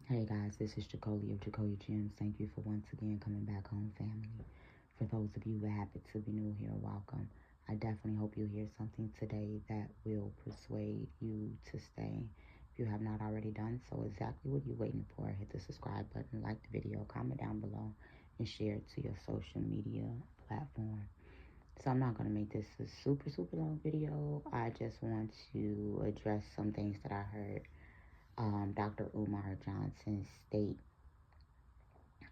Hey guys, this is Jacoly of Jacoly Gems. Thank you for once again coming back home, family. For those of you that happen to be new here, welcome. I definitely hope you hear something today that will persuade you to stay. If you have not already done so, exactly what you're waiting for. Hit the subscribe button, like the video, comment down below, and share it to your social media platform. So I'm not going to make this a super long video. I just want to address some things that I heard Dr. Umar Johnson state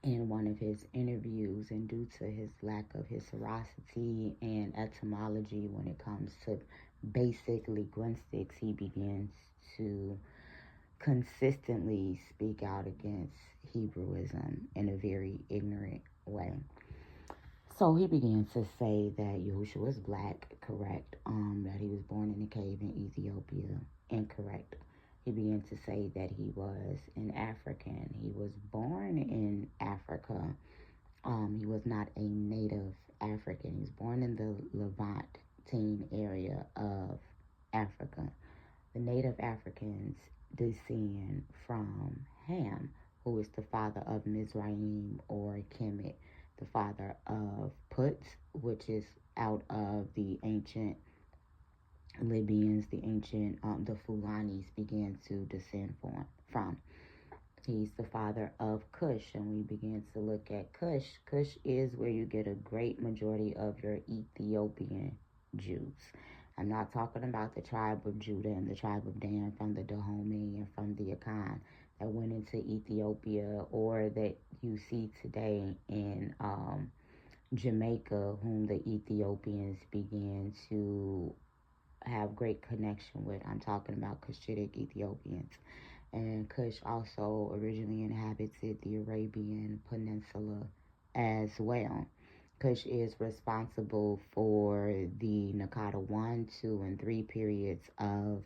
in one of his interviews, and due to his lack of historicity and etymology when it comes to basic linguistics, he begins to consistently speak out against Hebrewism in a very ignorant way. So he began to say that Yehoshua was black, correct, that he was born in a cave in Ethiopia, incorrect. He began to say that he was an African. He was born in Africa. He was not a native African. He was born in the Levantine area of Africa. The native Africans descend from Ham, who is the father of Mizraim or Kemet, the father of Put, which is out of the ancient Libyans, the Fulanis began to descend from. He's the father of Cush, and we begin to look at Cush. Cush is where you get a great majority of your Ethiopian Jews. I'm not talking about the tribe of Judah and the tribe of Dan from the Dahomey and from the Akan that went into Ethiopia, or that you see today in Jamaica, whom the Ethiopians began to have great connection with. I'm talking about Cushitic Ethiopians. And Cush also originally inhabited the Arabian Peninsula as well. Cush is responsible for the Nakata 1, 2, and 3 periods of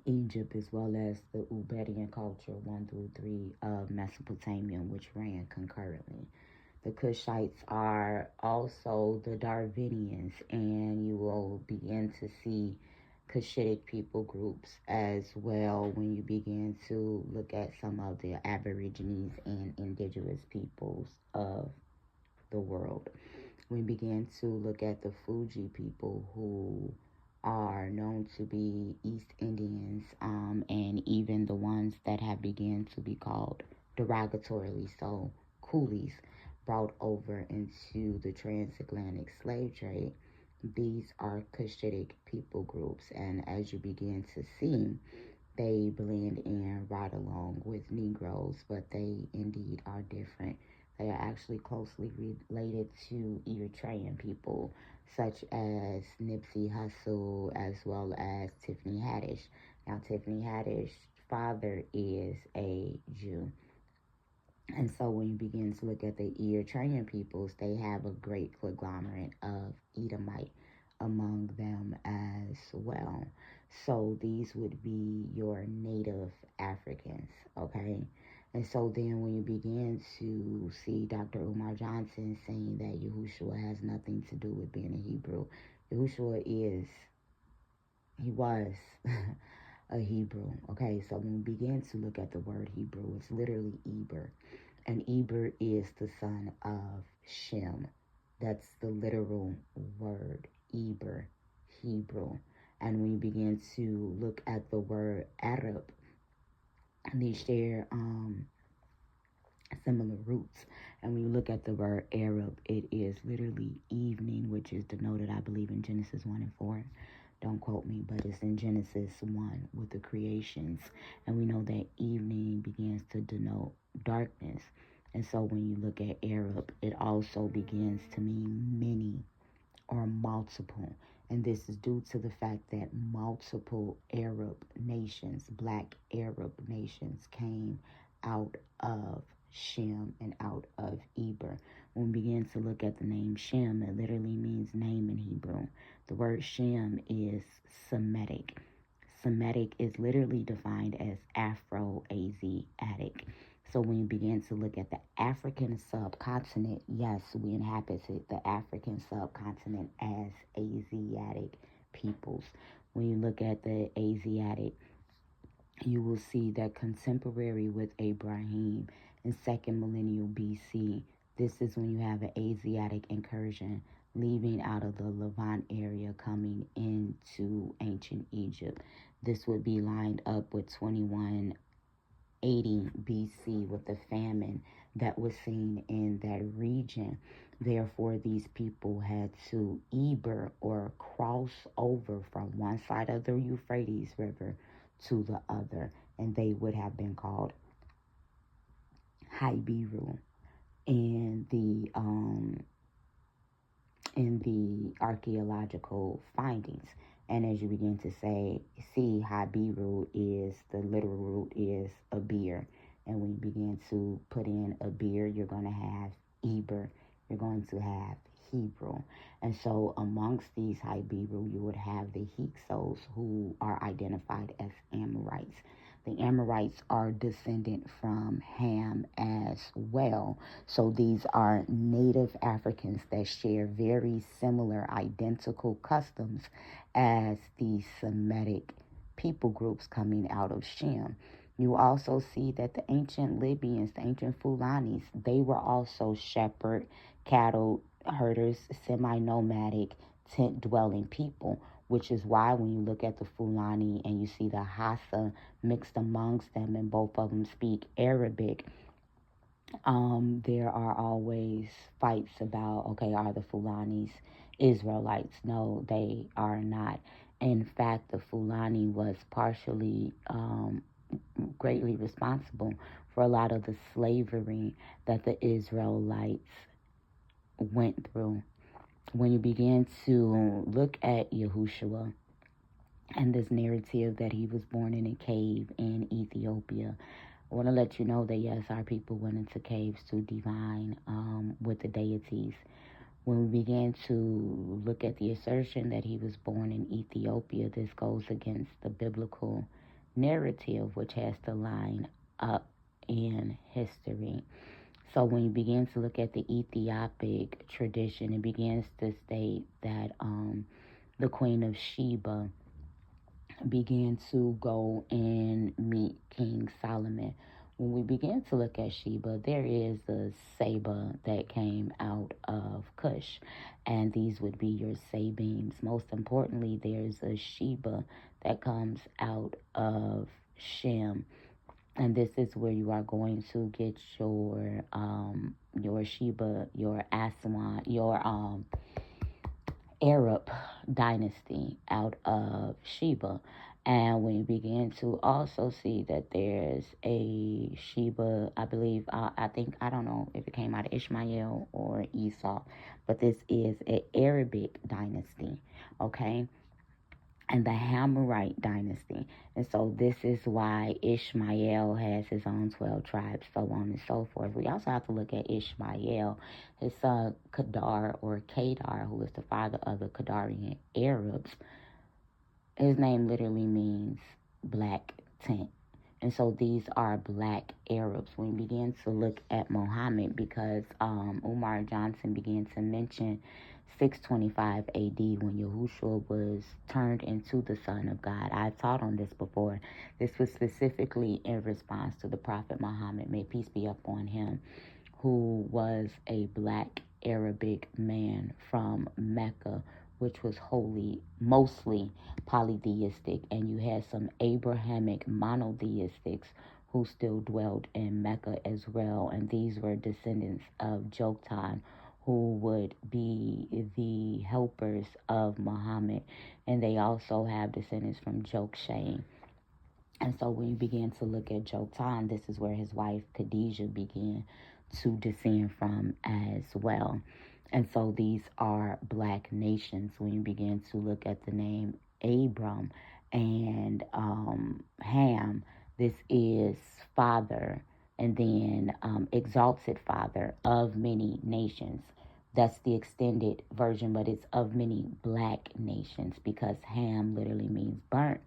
Egypt, as well as the Ubedian culture 1 through 3 of Mesopotamia, which ran concurrently. The Cushites are also the Darwinians, and you will begin to see Cushitic people groups as well when you begin to look at some of the Aborigines and indigenous peoples of the world. We begin to look at the Fuji people, who are known to be East Indians, and even the ones that have begun to be called derogatorily so coolies, brought over into the transatlantic slave trade. These are Cushitic people groups, and as you begin to see, they blend in right along with Negroes, but they indeed are different. They are actually closely related to Eritrean people, such as Nipsey Hussle, as well as Tiffany Haddish. Now, Tiffany Haddish's father is a Jew. And so when you begin to look at the Eritrean peoples, they have a great conglomerate of Edomite among them as well. So these would be your native Africans, okay? And so then when you begin to see Dr. Umar Johnson saying that Yehoshua has nothing to do with being a Hebrew, Yehoshua he was a Hebrew, okay? So when we begin to look at the word Hebrew, it's literally Eber. And Eber is the son of Shem. That's the literal word, Eber, Hebrew. And when you begin to look at the word Arab, they share similar roots. And when you look at the word Arab, it is literally evening, which is denoted, I believe, in Genesis 1 and 4. Don't quote me, but it's in Genesis 1 with the creations. And we know that evening begins to denote darkness. And so when you look at Arab, it also begins to mean many or multiple. And this is due to the fact that multiple Arab nations, black Arab nations, came out of Shem and out of Eber. When we begin to look at the name Shem, it literally means name in Hebrew. The word Shem is Semitic. Semitic is literally defined as Afro-Asiatic. So when you begin to look at the African subcontinent, yes, we inhabited the African subcontinent as Asiatic peoples. When you look at the Asiatic you will see that contemporary with Abraham in second millennial BC, this is when you have an Asiatic incursion leaving out of the Levant area coming into ancient Egypt. This would be lined up with 2180 BC with the famine that was seen in that region. Therefore, these people had to Eber or cross over from one side of the Euphrates River to the other, and they would have been called Hybiru in the archaeological findings. And as you begin to see, Hybiru is the literal root is a beer, and when you begin to put in a beer, you're going to have Eber, you're going to have Hebrew. And so amongst these Hybiru, you would have the Hyksos, who are identified as Amorites. The Amorites are descendant from Ham as well. So these are native Africans that share very similar, identical customs as the Semitic people groups coming out of Shem. You also see that the ancient Libyans, the ancient Fulanis, they were also shepherd, cattle herders, semi-nomadic, tent-dwelling people, which is why when you look at the Fulani and you see the Hassa mixed amongst them and both of them speak Arabic, there are always fights about, okay, are the Fulanis Israelites? No, they are not. In fact, the Fulani was partially greatly responsible for a lot of the slavery that the Israelites went through. When you begin to look at Yehoshua and this narrative that he was born in a cave in Ethiopia, I want to let you know that yes, our people went into caves to divine with the deities. When we began to look at the assertion that he was born in Ethiopia, this goes against the biblical narrative, which has to line up in history. So when you begin to look at the Ethiopic tradition, it begins to state that the Queen of Sheba began to go and meet King Solomon. When we begin to look at Sheba, there is a Seba that came out of Cush, and these would be your Sabims. Most importantly, there's a Sheba that comes out of Shem, and this is where you are going to get your Sheba, your Aswan, your Arab dynasty out of Sheba. And when you begin to also see that there's a Sheba, I believe, I don't know if it came out of Ishmael or Esau, but this is an Arabic dynasty, okay? And the Hamorite dynasty. And so this is why Ishmael has his own 12 tribes, so on and so forth. We also have to look at Ishmael, his son Kedar or Kedar, who is the father of the Kedarian Arabs. His name literally means black tent. And so these are black Arabs. When we begin to look at Muhammad, because Umar Johnson began to mention 625 AD when Yehoshua was turned into the Son of God. I've taught on this before. This was specifically in response to the Prophet Muhammad, may peace be upon him, who was a black Arabic man from Mecca, which was mostly polytheistic, and you had some Abrahamic monotheistics who still dwelled in Mecca as well, and these were descendants of Joktan, who would be the helpers of Muhammad, and they also have descendants from Jokshan. And so when you begin to look at Joktan, this is where his wife Khadijah began to descend from as well. And so these are black nations. When you begin to look at the name Abram and Ham, this is father, and then exalted father of many nations. That's the extended version, but it's of many black nations, because Ham literally means burnt,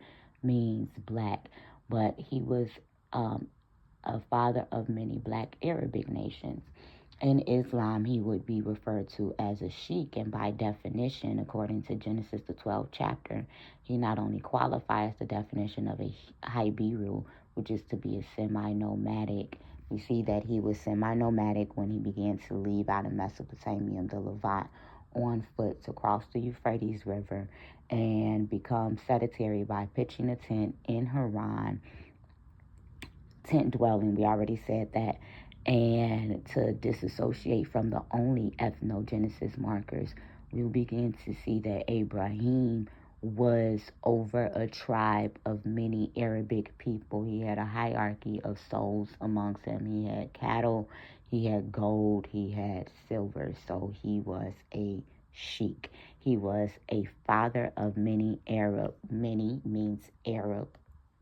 means black. But he was a father of many black Arabic nations. In Islam, he would be referred to as a sheikh, and by definition, according to Genesis, the 12th chapter, he not only qualifies the definition of a Hibiru, which is to be a semi-nomadic. We see that he was semi-nomadic when he began to leave out of Mesopotamia, the Levant, on foot to cross the Euphrates River and become sedentary by pitching a tent in Haran, tent dwelling, we already said that, and to disassociate from the only ethnogenesis markers. We will begin to see that Abraham was over a tribe of many Arabic people. He had a hierarchy of souls amongst them. He had cattle, he had gold, he had silver. So he was a sheik. He was a father of many Arab. Many means Arab.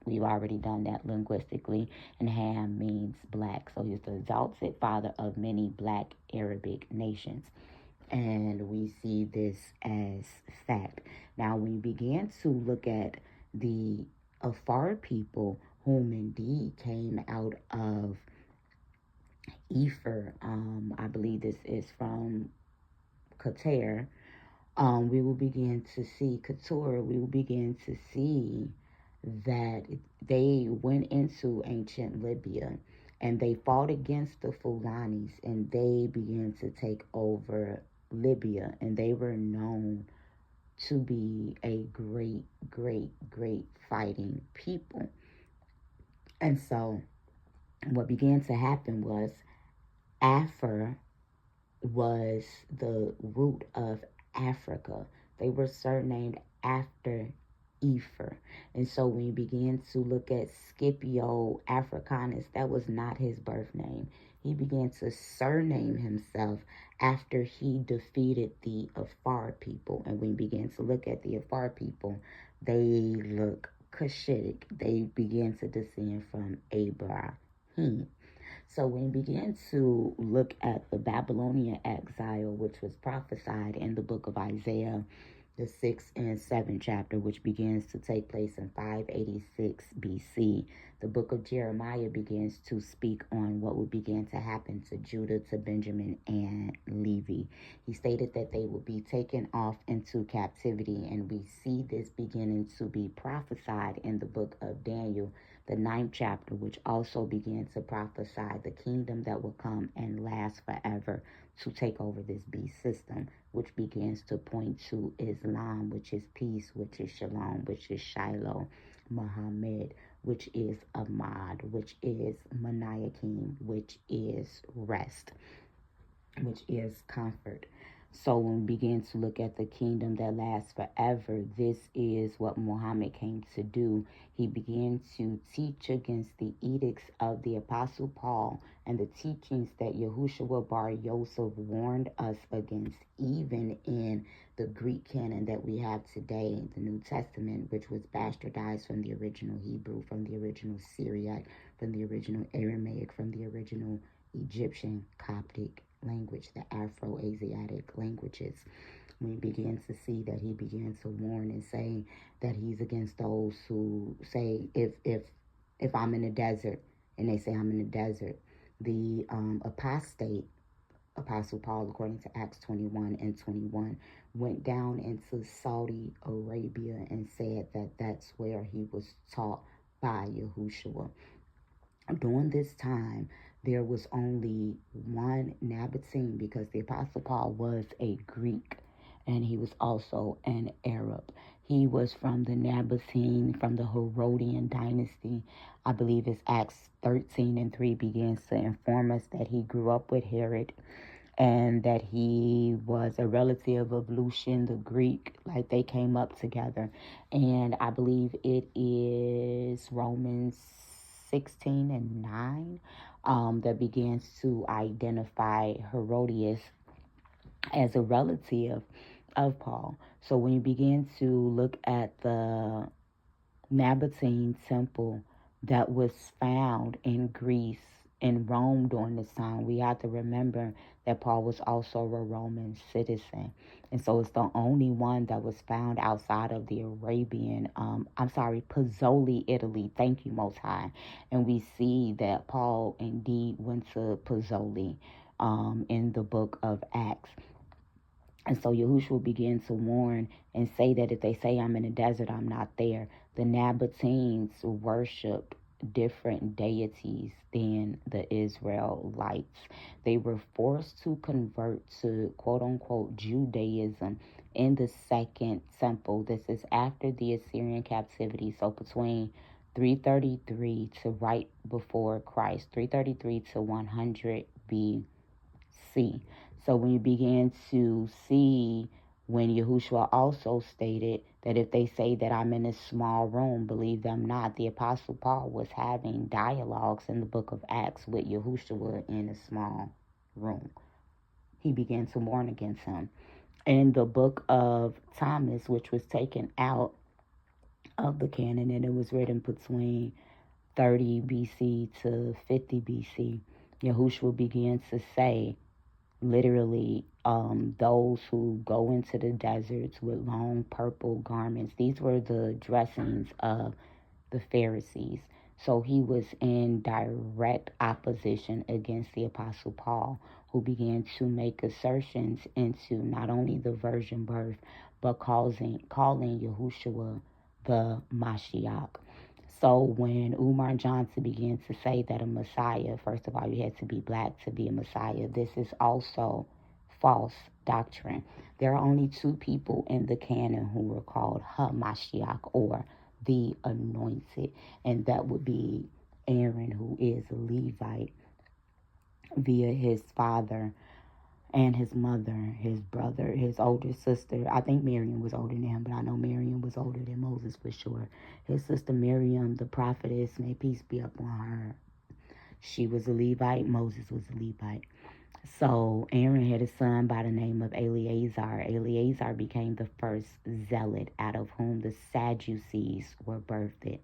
We've already done that linguistically, and Ham means black. So he's the exalted father of many black Arabic nations. And we see this as fact. Now, when we began to look at the Afar people, whom indeed came out of Ephir, I believe this is from Qatar, we will begin to see Keturah, we will begin to see that they went into ancient Libya and they fought against the Fulanis, and they began to take over Libya, and they were known to be a great, great, great fighting people. And so what began to happen was Afar was the root of Africa. They were surnamed after Ephir. And so when you begin to look at Scipio Africanus, that was not his birth name. He began to surname himself after he defeated the Afar people. And when you begin to look at the Afar people, they look Cushitic. They began to descend from Abraham. So when we begin to look at the Babylonian exile, which was prophesied in the book of Isaiah, the 6th and 7th chapter, which begins to take place in 586 BC, the book of Jeremiah begins to speak on what would begin to happen to Judah, to Benjamin, and Levi. He stated that they would be taken off into captivity, and we see this beginning to be prophesied in the book of Daniel, the 9th chapter, which also began to prophesy the kingdom that will come and last forever to take over this beast system, which begins to point to Islam, which is peace, which is shalom, which is Shiloh, Muhammad, which is Ahmad, which is Maniakim, which is rest, which is comfort. So when we begin to look at the kingdom that lasts forever, this is what Muhammad came to do. He began to teach against the edicts of the Apostle Paul and the teachings that Yehoshua bar Yosef warned us against, even in the Greek canon that we have today, the New Testament, which was bastardized from the original Hebrew, from the original Syriac, from the original Aramaic, from the original Egyptian Coptic language, the Afro-Asiatic languages. We begin to see that he began to warn and say that he's against those who say, if I'm in the desert, and they say I'm in the desert, the apostate Apostle Paul, according to Acts 21 and 21, went down into Saudi Arabia and said that that's where he was taught by Yehoshua. During this time, there was only one Nabatean, because the Apostle Paul was a Greek and he was also an Arab. He was from the Nabatean, from the Herodian dynasty. I believe it's Acts 13 and 3 begins to inform us that he grew up with Herod and that he was a relative of Lucian the Greek, like they came up together. And I believe it is Romans 16 and 9 that begins to identify Herodias as a relative of Paul. So when you begin to look at the Nabatean temple that was found in Greece, in Rome during this time, we have to remember that Paul was also a Roman citizen. And so it's the only one that was found outside of the Arabian, Pozzoli, Italy. Thank you, Most High. And we see that Paul indeed went to Pozzoli in the book of Acts. And so Yehoshua began to warn and say that if they say I'm in the desert, I'm not there. The Nabateans worshiped different deities than the Israelites. They were forced to convert to quote-unquote Judaism in the Second Temple. This is after the Assyrian captivity, so between 333 to right before Christ, 333 to 100 BC. So when you begin to see when Yehoshua also stated that if they say that I'm in a small room, believe them not. The Apostle Paul was having dialogues in the book of Acts with Yehoshua in a small room. He began to warn against him. In the book of Thomas, which was taken out of the canon, and it was written between 30 BC to 50 BC, Yehoshua began to say, literally, those who go into the deserts with long purple garments, these were the dressings of the Pharisees. So he was in direct opposition against the Apostle Paul, who began to make assertions into not only the virgin birth, but calling Yehoshua the Mashiach. So when Umar Johnson began to say that a Messiah, first of all, you had to be black to be a Messiah, this is also false doctrine. There are only two people in the canon who were called HaMashiach, or the anointed, and that would be Aaron, who is a Levite, via his father and his mother, his brother, his older sister. I think Miriam was older than him, but I know Miriam was older than Moses for sure. His sister Miriam, the prophetess, may peace be upon her, she was a Levite. Moses was a Levite. So Aaron had a son by the name of Eleazar. Eleazar became the first zealot, out of whom the Sadducees were birthed.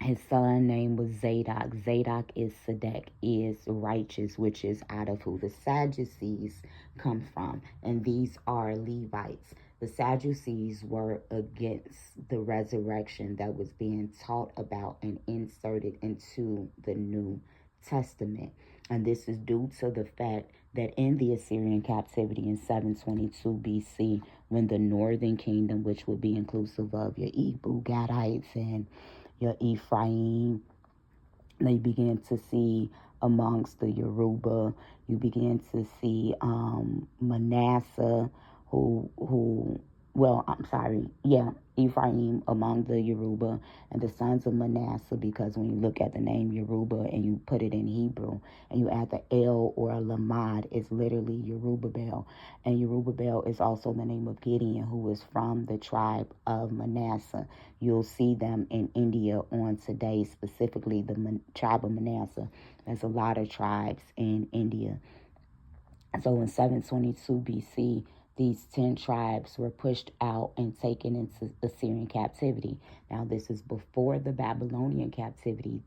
His son name was Zadok. Zadok is Sadek, is righteous, which is out of who the Sadducees come from. And these are Levites. The Sadducees were against the resurrection that was being taught about and inserted into the New Testament. And this is due to the fact that in the Assyrian captivity in 722 BC, when the northern kingdom, which would be inclusive of your Gadites and your Ephraim, they began to see amongst the Yoruba, you began to see Manasseh, Ephraim among the Yoruba, and the sons of Manasseh, because when you look at the name Yoruba and you put it in Hebrew and you add the El or Lamad, it's literally Yerubbaal. And Yerubbaal is also the name of Gideon, who was from the tribe of Manasseh. You'll see them in India on today, specifically the tribe of Manasseh. There's a lot of tribes in India. So in 722 BC, these 10 tribes were pushed out and taken into Assyrian captivity. Now, this is before the Babylonian captivity,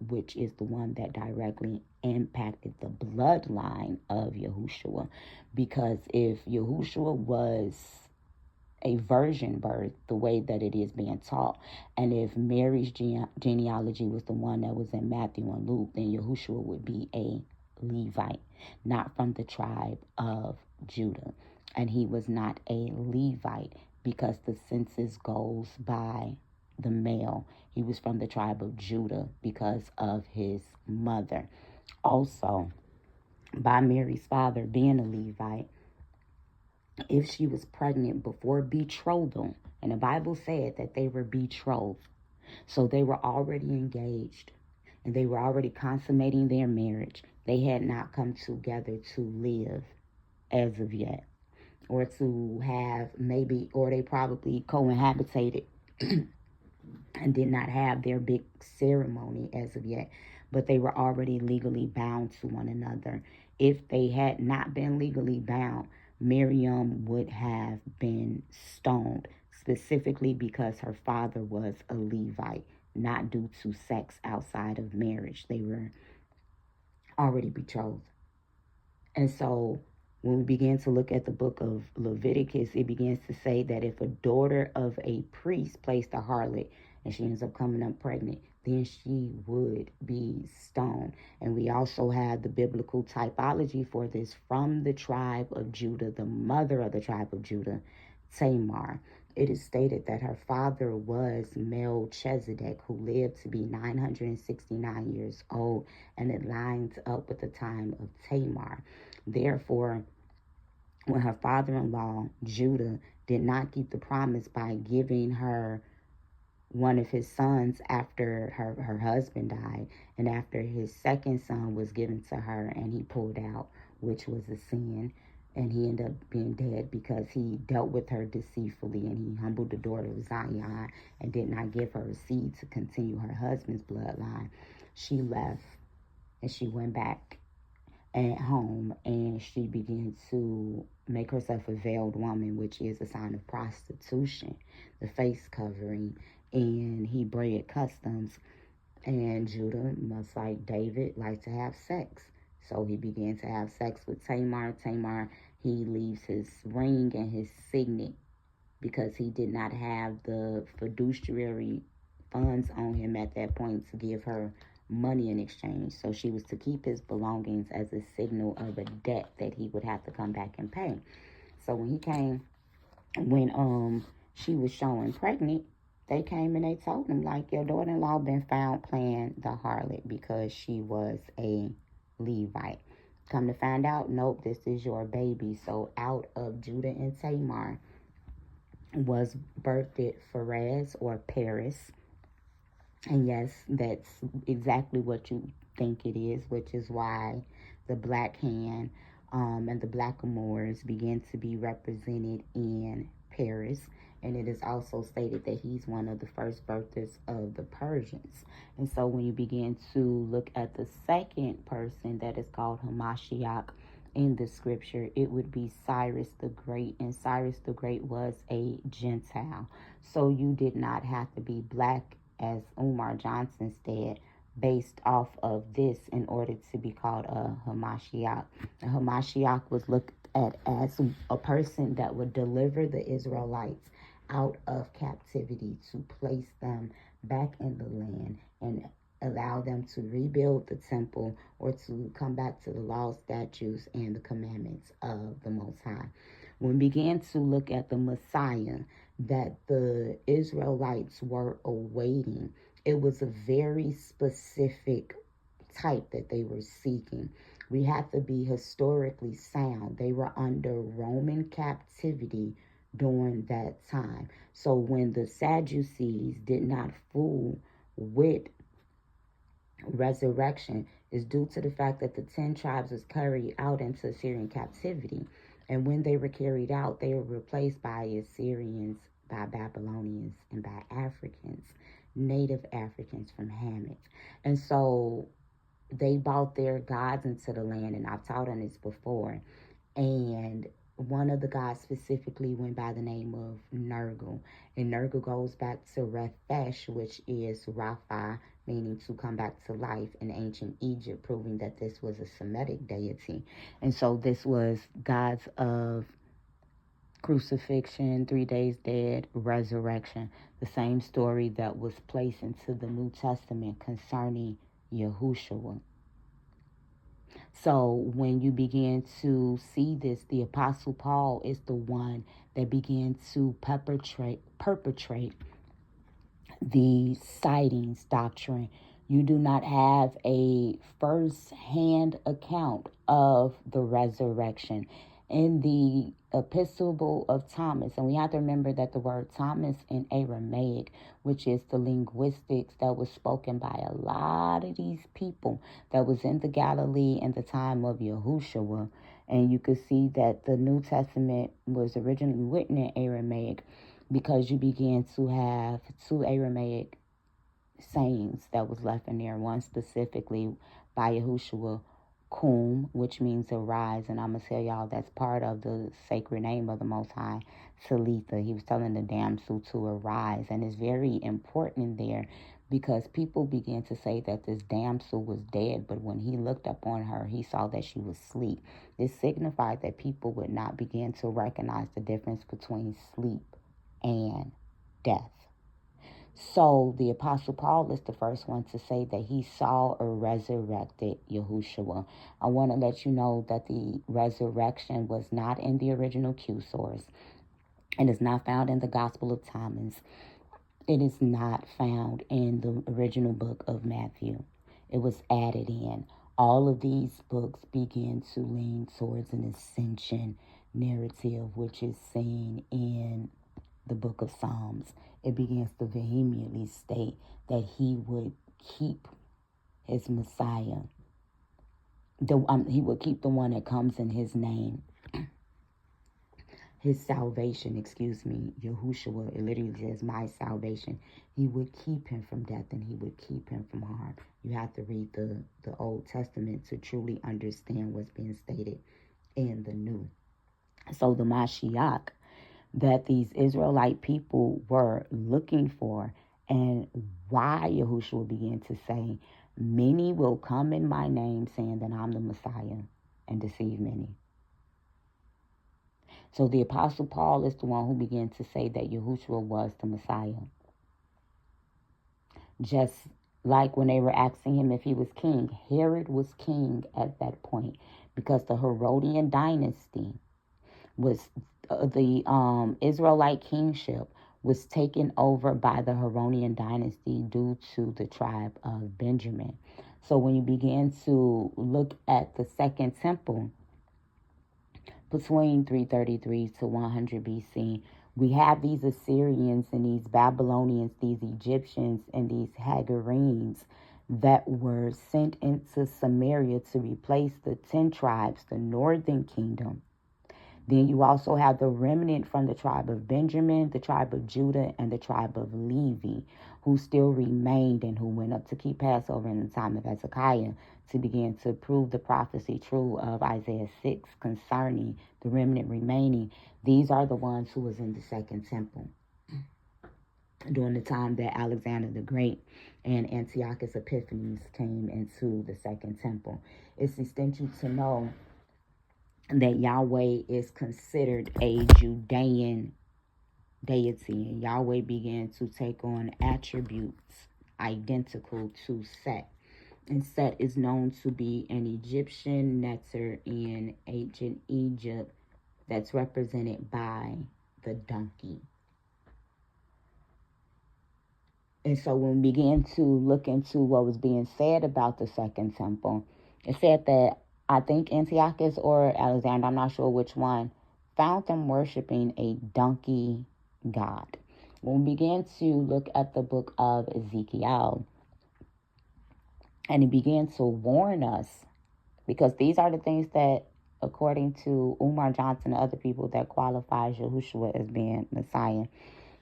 which is the one that directly impacted the bloodline of Yehoshua. Because if Yehoshua was a virgin birth, the way that it is being taught, and if Mary's genealogy was the one that was in Matthew and Luke, then Yehoshua would be a Levite, not from the tribe of Judah. And he was not a Levite because the census goes by the male. He was from the tribe of Judah because of his mother. Also, by Mary's father being a Levite, if she was pregnant before betrothal, and the Bible said that they were betrothed, so they were already engaged and they were already consummating their marriage. They had not come together to live as of yet, or to have maybe, or they probably cohabitated and did not have their big ceremony as of yet, but they were already legally bound to one another. If they had not been legally bound, Miriam would have been stoned, specifically because her father was a Levite, not due to sex outside of marriage. They were already betrothed. And so when we begin to look at the book of Leviticus, it begins to say that if a daughter of a priest placed a harlot and she ends up coming up pregnant, then she would be stoned. And we also have the biblical typology for this from the tribe of Judah, the mother of the tribe of Judah, Tamar. It is stated that her father was Melchizedek, who lived to be 969 years old, and it lines up with the time of Tamar. Therefore, when her father-in-law, Judah, did not keep the promise by giving her one of his sons after her husband died, and after his second son was given to her and he pulled out, which was a sin, and he ended up being dead because he dealt with her deceitfully, and he humbled the daughter of Zion and did not give her a seed to continue her husband's bloodline. She left and she went back at home, and she began to make herself a veiled woman, which is a sign of prostitution, the face covering, and Hebraic customs. And Judah, much like David, liked to have sex. So he began to have sex with Tamar. Tamar, he leaves his ring and his signet because he did not have the fiduciary funds on him at that point to give her money in exchange. So she was to keep his belongings as a signal of a debt that he would have to come back and pay. So when she was showing pregnant, they came and they told him, like, your daughter-in-law been found playing the harlot because she was a Levite. Come to find out, nope, this is your baby. So out of Judah and Tamar was birthed Pharez or Paris. And yes, that's exactly what you think it is, which is why the Black Hand and the Blackamoors began to be represented in Paris. And it is also stated that he's one of the first birthers of the Persians. And so when you begin to look at the second person that is called Hamashiach in the scripture, it would be Cyrus the Great. And Cyrus the Great was a Gentile. So you did not have to be black, as Umar Johnson said, based off of this in order to be called a Hamashiach. A Hamashiach was looked at as a person that would deliver the Israelites out of captivity to place them back in the land and allow them to rebuild the temple or to come back to the laws, statutes, and the commandments of the Most High. When we began to look at the Messiah that the Israelites were awaiting, it was a very specific type that they were seeking. We have to be historically sound. They were under Roman captivity during that time. So when the Sadducees did not fool with resurrection, is due to the fact that the 10 tribes was carried out into Assyrian captivity. And when they were carried out, they were replaced by Assyrians, by Babylonians, and by Africans, native Africans from Hammett. And so they brought their gods into the land, and I've taught on this before. And one of the gods specifically went by the name of Nergal. And Nergal goes back to Refesh, which is Rapha, meaning to come back to life in ancient Egypt, proving that this was a Semitic deity. And so this was gods of crucifixion, 3 days dead, resurrection. The same story that was placed into the New Testament concerning Yehoshua. So when you begin to see this, the Apostle Paul is the one that began to perpetrate the sightings doctrine. You do not have a first-hand account of the resurrection. In the Epistle of Thomas, and we have to remember that the word Thomas in Aramaic, which is the linguistics that was spoken by a lot of these people that was in the Galilee in the time of Yehoshua, and you could see that the New Testament was originally written in Aramaic because you began to have 2 Aramaic sayings that was left in there, one specifically by Yehoshua, Kum, which means arise, and I'm going to tell y'all that's part of the sacred name of the Most High, Talitha. He was telling the damsel to arise, and it's very important there because people began to say that this damsel was dead, but when he looked upon her, he saw that she was asleep. This signified that people would not begin to recognize the difference between sleep and death. So the Apostle Paul is the first one to say that he saw a resurrected Yehoshua. I want to let you know that the resurrection was not in the original Q source. It is not found in the Gospel of Thomas. It is not found in the original book of Matthew. It was added in. All of these books begin to lean towards an ascension narrative, which is seen in the book of Psalms. It begins to vehemently state that he would keep his Messiah. He would keep the one that comes in his name. His salvation, Yehoshua, it literally says my salvation. He would keep him from death and he would keep him from harm. You have to read the Old Testament to truly understand what's being stated in the New. So the Mashiach that these Israelite people were looking for, and why Yehoshua began to say, many will come in my name saying that I'm the Messiah, and deceive many. So the Apostle Paul is the one who began to say that Yehoshua was the Messiah. Just like when they were asking him if he was king, Herod was king at that point because the Herodian dynasty was the Israelite kingship was taken over by the Herodian dynasty due to the tribe of Benjamin. So when you begin to look at the Second Temple between 333 to 100 BC, we have these Assyrians and these Babylonians, these Egyptians and these Hagarenes that were sent into Samaria to replace the 10 tribes, the northern kingdom. Then you also have the remnant from the tribe of Benjamin, the tribe of Judah, and the tribe of Levi, who still remained and who went up to keep Passover in the time of Hezekiah to begin to prove the prophecy true of Isaiah 6 concerning the remnant remaining. These are the ones who was in the Second Temple during the time that Alexander the Great and Antiochus Epiphanes came into the Second Temple. It's essential to know that Yahweh is considered a Judean deity, and Yahweh began to take on attributes identical to Set. And Set is known to be an Egyptian neter in ancient Egypt that's represented by the donkey. And so when we began to look into what was being said about the Second Temple, it said that I think Antiochus or Alexander, I'm not sure which one, found them worshiping a donkey god. When we began to look at the book of Ezekiel, and he began to warn us, because these are the things that, according to Umar Johnson and other people, that qualifies Yehoshua as being Messiah.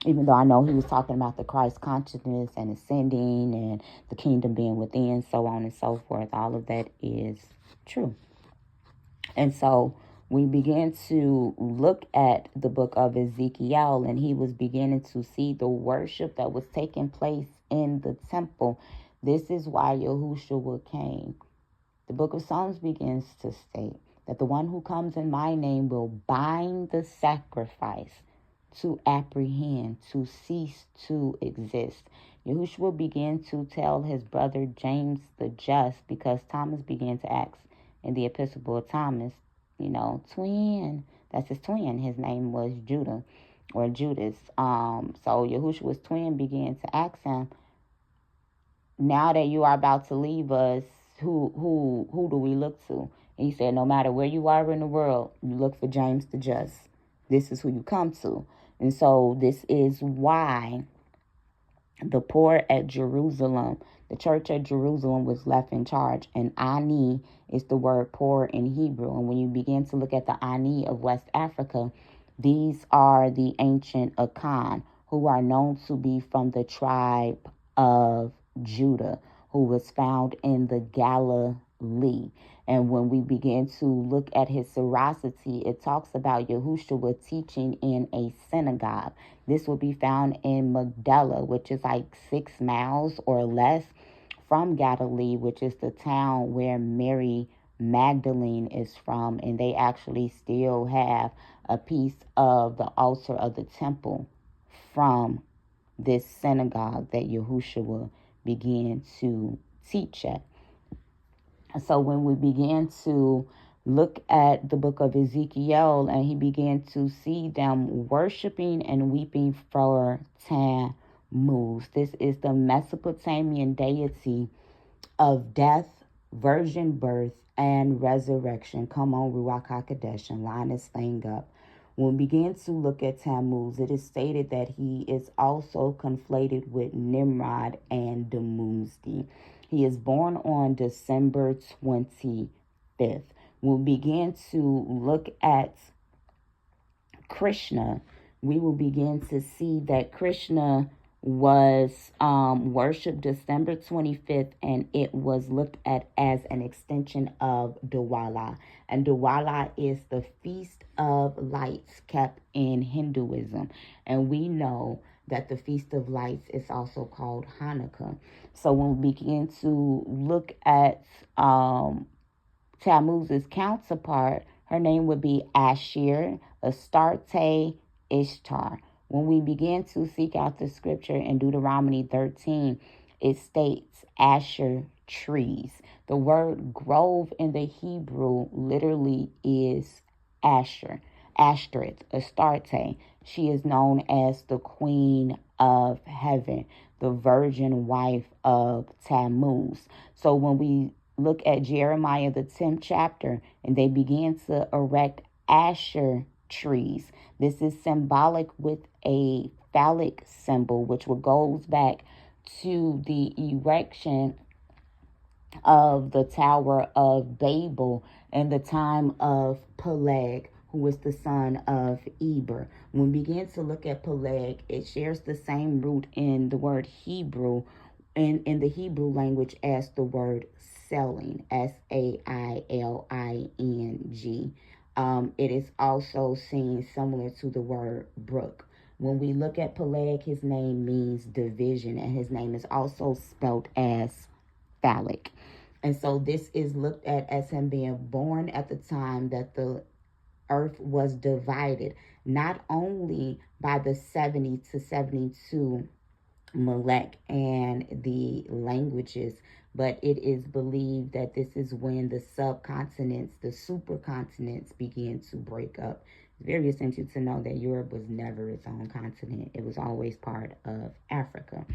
Even though I know he was talking about the Christ consciousness and ascending and the kingdom being within, so on and so forth. All of that is true. And so we began to look at the book of Ezekiel, and he was beginning to see the worship that was taking place in the temple. This is why Yehoshua came. The book of Psalms begins to state that the one who comes in my name will bind the sacrifice to apprehend, to cease to exist. Yehoshua began to tell his brother James the Just, because Thomas began to ask in the epistle of Thomas, twin. That's his twin. His name was Judah or Judas. So Yehoshua's twin began to ask him, now that you are about to leave us, who do we look to? And he said, no matter where you are in the world, you look for James the Just. This is who you come to. And so this is why the poor at Jerusalem, the church at Jerusalem, was left in charge. And Ani is the word poor in Hebrew. And when you begin to look at the Ani of West Africa, these are the ancient Akan, who are known to be from the tribe of Judah, who was found in the Galilee. And when we begin to look at his serosity, it talks about Yehoshua teaching in a synagogue. This will be found in Magdala, which is like 6 miles or less from Galilee, which is the town where Mary Magdalene is from. And they actually still have a piece of the altar of the temple from this synagogue that Yehoshua began to teach at. So when we began to look at the book of Ezekiel, and he began to see them worshiping and weeping for Tammuz. This is the Mesopotamian deity of death, virgin birth, and resurrection. Come on, Ruach HaKodesh, and line this thing up. When we begin to look at Tammuz, it is stated that he is also conflated with Nimrod and Dumuzi. He is born on December 25th. When we begin to look at Krishna, we will begin to see that Krishna was worshipped December 25th, and it was looked at as an extension of Diwali. And Diwali is the Feast of Lights kept in Hinduism. And we know that the Feast of Lights is also called Hanukkah. So when we begin to look at Tammuz's counterpart, her name would be Ashir, Astarte, Ishtar. When we begin to seek out the scripture in Deuteronomy 13, it states Asher trees. The word grove in the Hebrew literally is Asher, Ashtoreth, Astarte. She is known as the Queen of Heaven, the virgin wife of Tammuz. So when we look at Jeremiah, the 10th chapter, and they began to erect Asher trees. This is symbolic with a phallic symbol, which goes back to the erection of the Tower of Babel in the time of Peleg, who was the son of Eber. When we begin to look at Peleg, it shares the same root in the word Hebrew, in the Hebrew language, as the word sailing, S-A-I-L-I-N-G. It is also seen similar to the word brook. When we look at Peleg, his name means division, and his name is also spelled as phallic. And so this is looked at as him being born at the time that the earth was divided, not only by the 70 to 72 Melech and the languages, but it is believed that this is when the subcontinents, the supercontinents, began to break up. It's very essential to know that Europe was never its own continent. It was always part of Africa.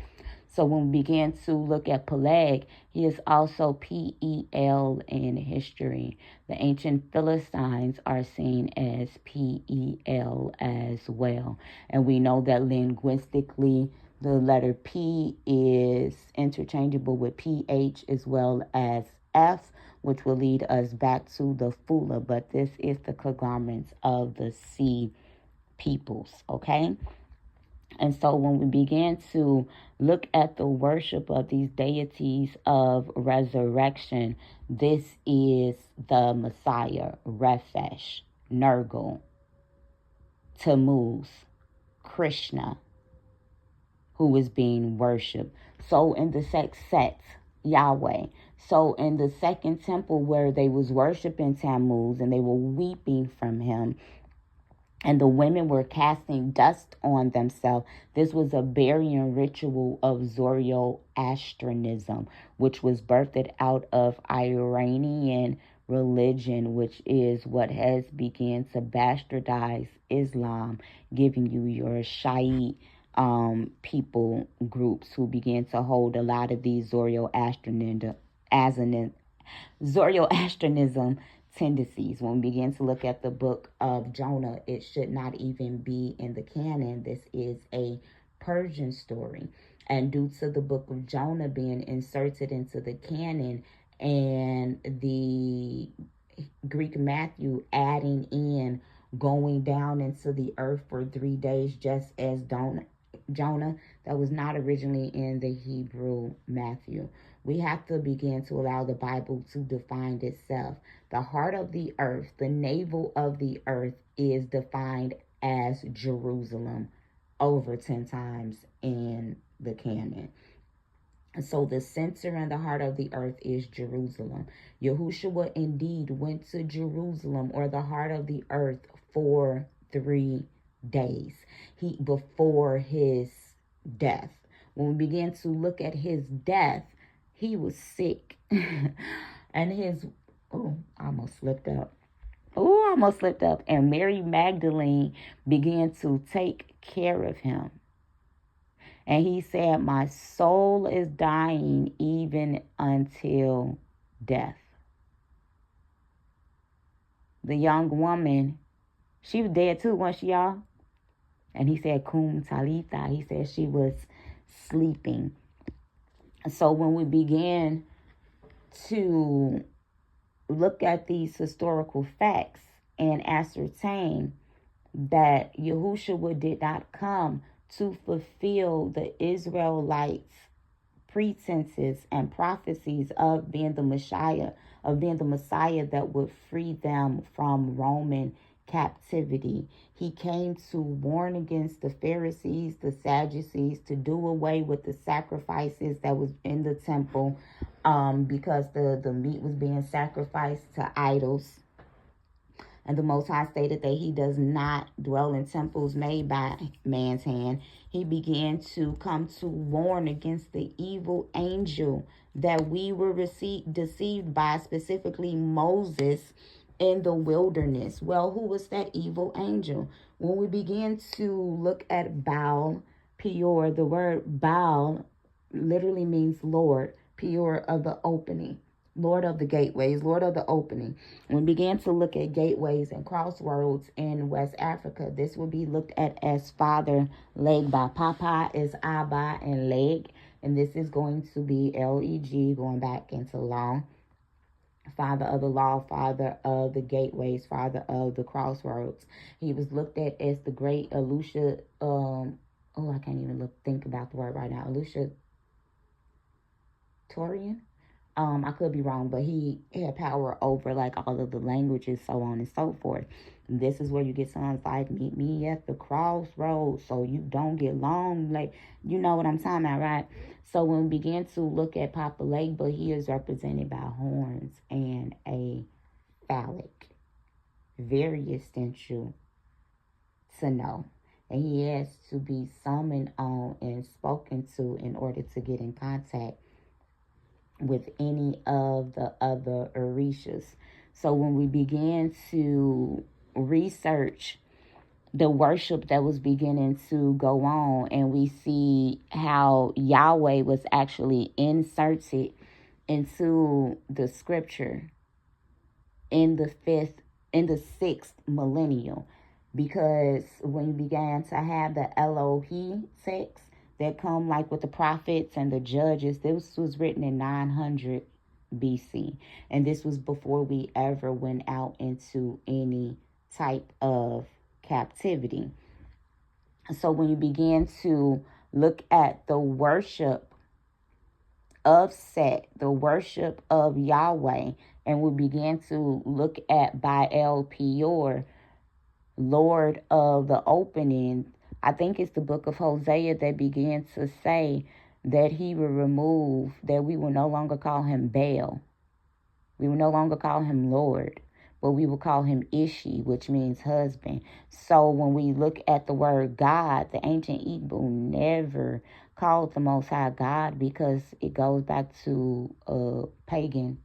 So when we begin to look at Peleg, he is also P-E-L in history. The ancient Philistines are seen as P-E-L as well. And we know that linguistically, the letter P is interchangeable with PH as well as F, which will lead us back to the Fula. But this is the conglomerates of the sea peoples, okay? And so when we began to look at the worship of these deities of resurrection, this is the Messiah, Rephesh, Nergal, Tammuz, Krishna, who is being worshipped. So in the Set, Yahweh. So in the second temple where they was worshiping Tammuz and they were weeping from him, and the women were casting dust on themselves. This was a burying ritual of Zoroastrianism, which was birthed out of Iranian religion, which is what has begun to bastardize Islam, giving you your Shiite people groups who began to hold a lot of these Zoroastrianism tendencies. When we begin to look at the book of Jonah, it should not even be in the canon. This is a Persian story. And due to the book of Jonah being inserted into the canon and the Greek Matthew adding in going down into the earth for 3 days, just as Jonah, that was not originally in the Hebrew Matthew. We have to begin to allow the Bible to define itself. The heart of the earth, the navel of the earth, is defined as Jerusalem over 10 times in the canon. So the center and the heart of the earth is Jerusalem. Yehoshua indeed went to Jerusalem, or the heart of the earth, for 3 days. Before his death. When we begin to look at his death, he was sick. And his, I almost slipped up. And Mary Magdalene began to take care of him. And he said, my soul is dying even until death. The young woman, she was dead too, wasn't she, y'all? And he said, Kum Talitha. He said she was sleeping. So when we began to look at these historical facts and ascertain that Yehoshua did not come to fulfill the Israelites' pretenses and prophecies of being the Messiah, that would free them from Roman captivity. He came to warn against the Pharisees, the Sadducees, to do away with the sacrifices that was in the temple, because the meat was being sacrificed to idols. And the Most High stated that he does not dwell in temples made by man's hand. He began to come to warn against the evil angel that we were deceived by, specifically Moses in the wilderness. Well, who was that evil angel? When we begin to look at Baal Peor, the word Baal literally means Lord, Peor of the opening. Lord of the gateways, Lord of the opening. When we began to look at gateways and crossroads in West Africa, this will be looked at as Father Leg. By Papa is Abba and Leg. And this is going to be Leg, going back into law. Father of the law, Father of the gateways, Father of the crossroads. He was looked at as the great Elusha. I can't even think about the word right now. Elusha Torian. I could be wrong, but he had power over like all of the languages, so on and so forth. And this is where you get songs like "Meet Me at the Crossroads," so you don't get long. Like, you know what I'm talking about, right? So when we begin to look at Papa Legba, he is represented by horns and a phallic. Very essential to know. And he has to be summoned on and spoken to in order to get in contact with any of the other Orishas. So when we began to research the worship that was beginning to go on, and we see how Yahweh was actually inserted into the scripture in the sixth millennium, because when you began to have the Elohim text that come like with the prophets and the judges, this was written in 900 BC. And this was before we ever went out into any type of captivity. So when you begin to look at the worship of Set, the worship of Yahweh, and we began to look at Baal Peor, Lord of the opening, I think it's the book of Hosea that began to say that he will remove, that we will no longer call him Baal. We will no longer call him Lord, but we will call him Ishi, which means husband. So when we look at the word God, the ancient Hebrew never called the Most High God, because it goes back to a pagan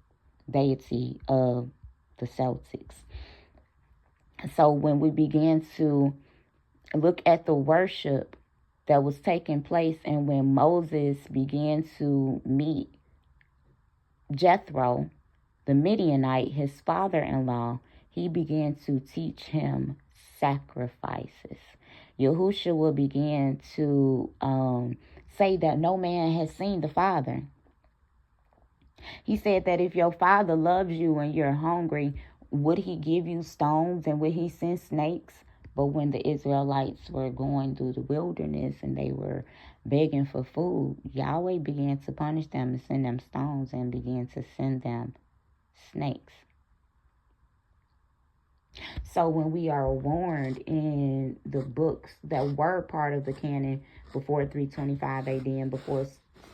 deity of the Celtics. So when we began to look at the worship that was taking place, and when Moses began to meet Jethro, the Midianite, his father-in-law, he began to teach him sacrifices. Yehoshua began to say that no man has seen the Father. He said that if your Father loves you and you're hungry, would he give you stones and would he send snakes? But when the Israelites were going through the wilderness and they were begging for food, Yahweh began to punish them and send them stones and began to send them snakes. So when we are warned in the books that were part of the canon before 325 AD and before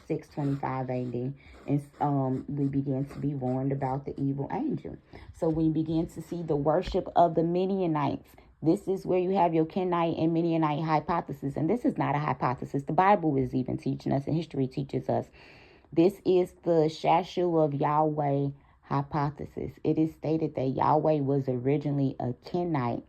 625 AD, and we begin to be warned about the evil angel. So we begin to see the worship of the Midianites This is where you have your Kenite and Midianite hypothesis. And this is not a hypothesis. The Bible is even teaching us, and history teaches us. This is the Shashu of Yahweh hypothesis. It is stated that Yahweh was originally a Kenite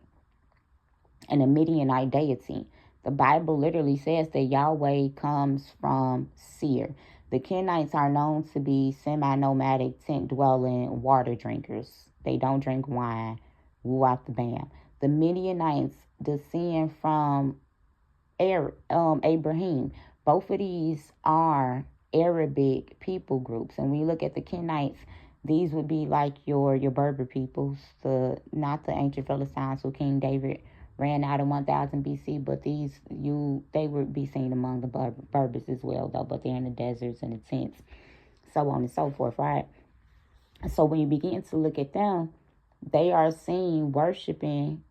and a Midianite deity. The Bible literally says that Yahweh comes from Seir. The Kenites are known to be semi-nomadic, tent-dwelling water drinkers. They don't drink wine. Woo out the bam. The Midianites descend from Abraham. Both of these are Arabic people groups. And when you look at the Kenites, these would be like your Berber peoples, not the ancient Philistines who King David ran out in 1000 BC, but they would be seen among the Berbers as well, though, but they're in the deserts and the tents, so on and so forth, right? So when you begin to look at them, they are seen worshiping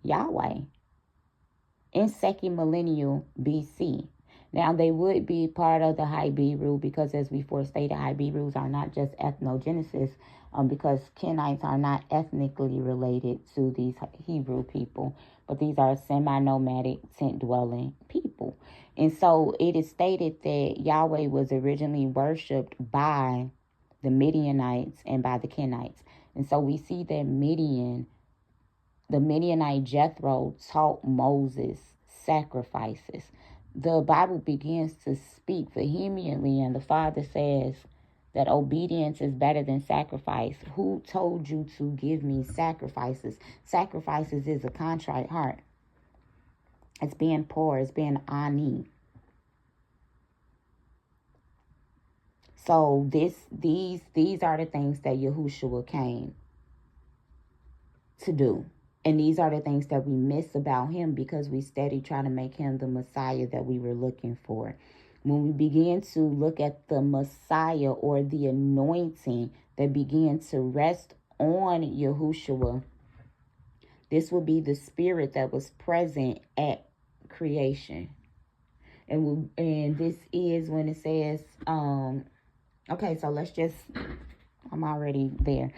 Yahweh in 2nd millennium BC. Now, they would be part of the Hebrew because, as we stated, Hebrews are not just ethnogenesis, because Kenites are not ethnically related to these Hebrew people, but these are semi-nomadic, tent-dwelling people. And so it is stated that Yahweh was originally worshipped by the Midianites and by the Kenites. And so we see that the Midianite Jethro taught Moses sacrifices. The Bible begins to speak vehemently, and the Father says that obedience is better than sacrifice. Who told you to give me sacrifices? Sacrifices is a contrite heart. It's being poor. It's being ani. So these are the things that Yehoshua came to do. And these are the things that we miss about him because we steady try to make him the Messiah that we were looking for. When we begin to look at the Messiah or the anointing that began to rest on Yehoshua, this will be the spirit that was present at creation. And this is when it says, okay, so I'm already there.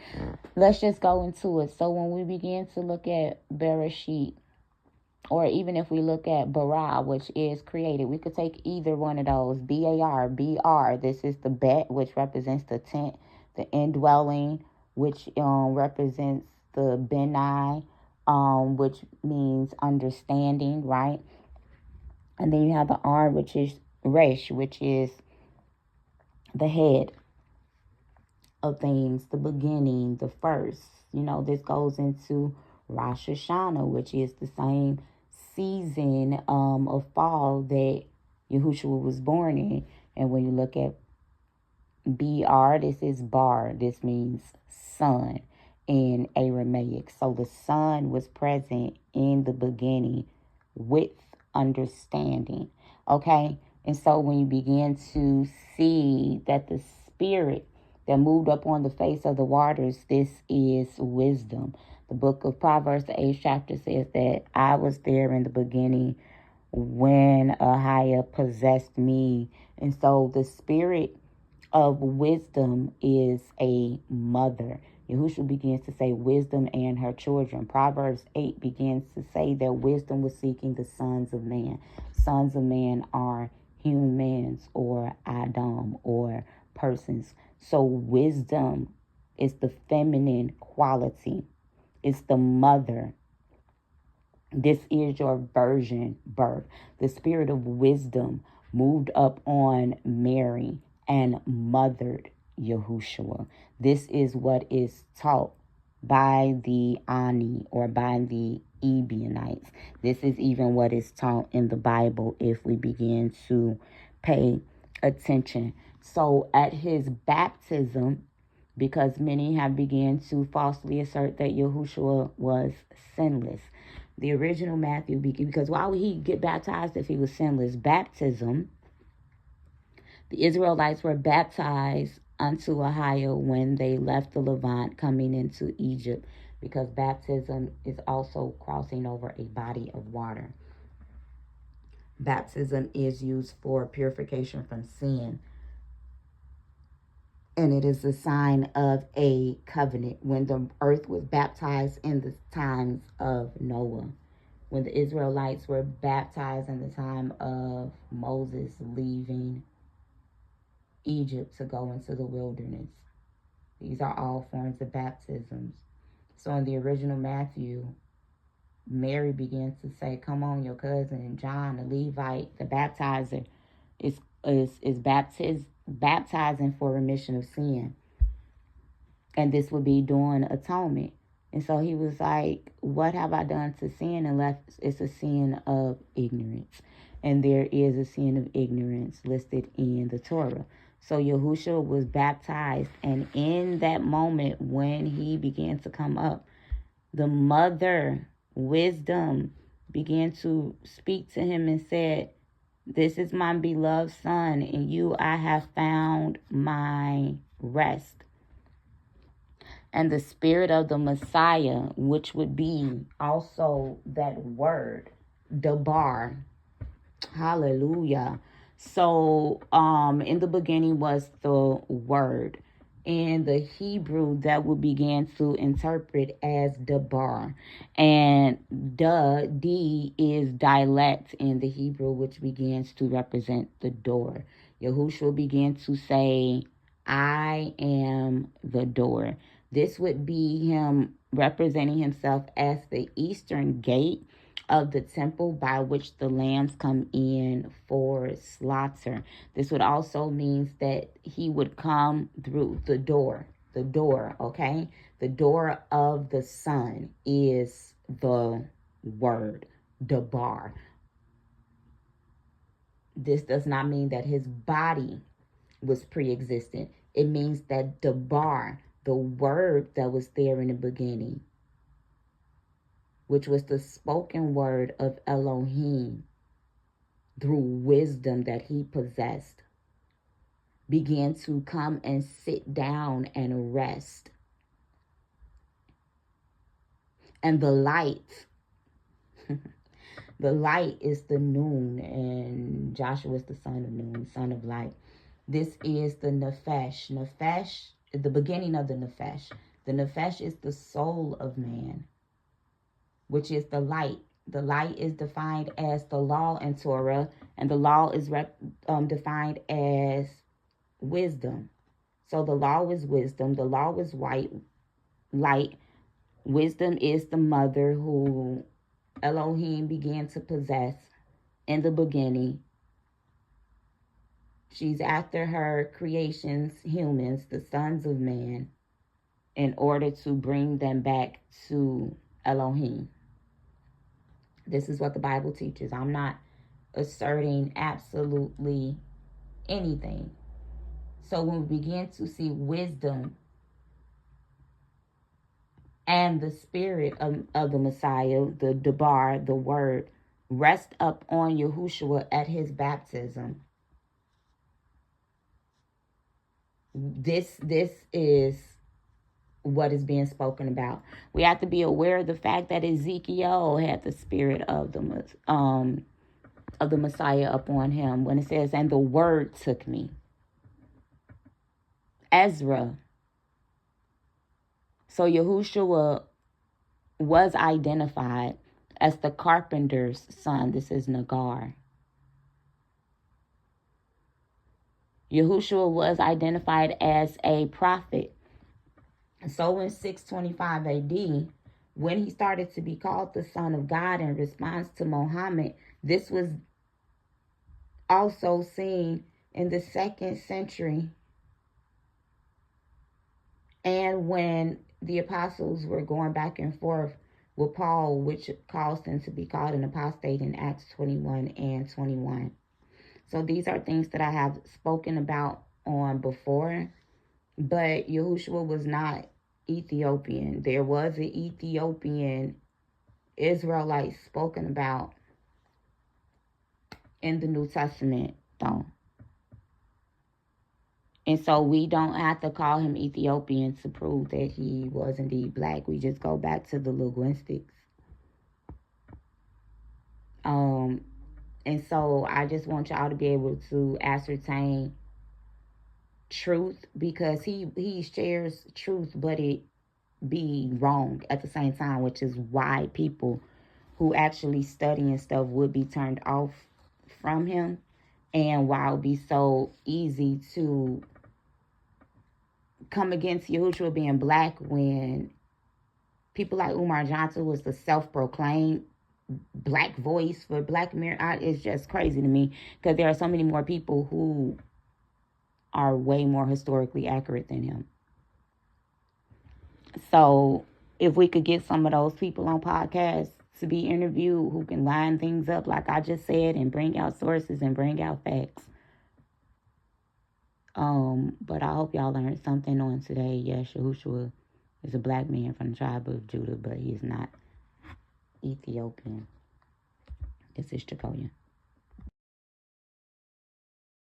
Let's just go into it. So when we begin to look at Bereshit, or even if we look at Bara, which is created, we could take either one of those. B-A-R, B-R. This is the Bet, which represents the tent. The indwelling, which represents the Benai, which means understanding, right? And then you have the R, which is Resh, which is the head of things, the beginning, the first. This goes into Rosh Hashanah, which is the same season of fall that Yehoshua was born in. And when you look at BR, this is Bar. This means sun in Aramaic. So the sun was present in the beginning with understanding. Okay? And so when you begin to see that the spirit that moved up on the face of the waters, this is wisdom. The book of Proverbs, the 8th chapter, says that I was there in the beginning when Ahia possessed me. And so the spirit of wisdom is a mother. Yehoshua begins to say wisdom and her children. Proverbs 8 begins to say that wisdom was seeking the sons of man. Sons of man are humans or Adam or persons. So wisdom is the feminine quality. It's the mother. This is your virgin birth. The spirit of wisdom moved up on Mary and mothered Yehoshua. This is what is taught by the Ani or by the Ebionites. This is even what is taught in the Bible if we begin to pay attention. So at his baptism, because many have begun to falsely assert that Yehoshua was sinless. The original Matthew, because why would he get baptized if he was sinless? Baptism, the Israelites were baptized unto Ohio when they left the Levant coming into Egypt, because baptism is also crossing over a body of water. Baptism is used for purification from sin. And it is a sign of a covenant when the earth was baptized in the times of Noah. when the Israelites were baptized in the time of Moses leaving Egypt to go into the wilderness. These are all forms of baptisms. So in the original Matthew, Mary begins to say, come on, your cousin John, the Levite, the baptizer, is baptizing for remission of sin. And this would be doing atonement. And so he was like, what have I done to sin unless it's a sin of ignorance? And there is a sin of ignorance listed in the Torah. So Yehoshua was baptized. And in that moment when he began to come up, the mother, wisdom, began to speak to him and said, this is my beloved son, in you I have found my rest. And the spirit of the Messiah, which would be also that word, Dabar. Hallelujah. So in the beginning was the word. In the Hebrew, that would begin to interpret as Dabar. And D is dialect in the Hebrew, which begins to represent the door. Yehoshua began to say, I am the door. This would be him representing himself as the eastern gate of the temple by which the lambs come in for slaughter. This would also mean that he would come through the door, okay? The door of the sun is the word, Dabar. This does not mean that his body was pre-existent. It means that Dabar, the word that was there in the beginning, which was the spoken word of Elohim through wisdom that he possessed, began to come and sit down and rest. And the light, the light is the noon, and Joshua is the son of noon, son of light. This is the Nefesh. Nefesh is the beginning of the Nefesh. The Nefesh is the soul of man, which is the light. The light is defined as the law in Torah, and the law is defined as wisdom. So the law is wisdom. The law is light. Wisdom is the mother who Elohim began to possess in the beginning. She's after her creations, humans, the sons of man, in order to bring them back to Elohim. This is what the Bible teaches. I'm not asserting absolutely anything. So when we begin to see wisdom and the spirit of the Messiah, the Dabar, the word, rest up on Yehoshua at his baptism, this is what is being spoken about. We have to be aware of the fact that Ezekiel had the spirit of the Messiah upon him when it says, and the word took me. Ezra. So Yehoshua was identified as the carpenter's son. This is Nagar. Yehoshua was identified as a prophet. So in 625 AD, when he started to be called the Son of God in response to Muhammad, this was also seen in the 2nd century. And when the apostles were going back and forth with Paul, which caused him to be called an apostate in Acts 21 and 21. So these are things that I have spoken about on before, but Yehoshua was not Ethiopian. There was an Ethiopian Israelite spoken about in the New Testament, though. And so we don't have to call him Ethiopian to prove that he was indeed black. We just go back to the linguistics. And so I just want y'all to be able to ascertain truth, because he shares truth, but it be wrong at the same time, which is why people who actually study and stuff would be turned off from him, and why it would be so easy to come against Yehoshua being black when people like Umar Johnson was the self-proclaimed black voice for Black America. It's just crazy to me because there are so many more people who are way more historically accurate than him. So if we could get some of those people on podcasts to be interviewed who can line things up like I just said and bring out sources and bring out facts. But I hope y'all learned something on today. Yes, Yehoshua is a black man from the tribe of Judah, but he is not Ethiopian. This is Jacoya.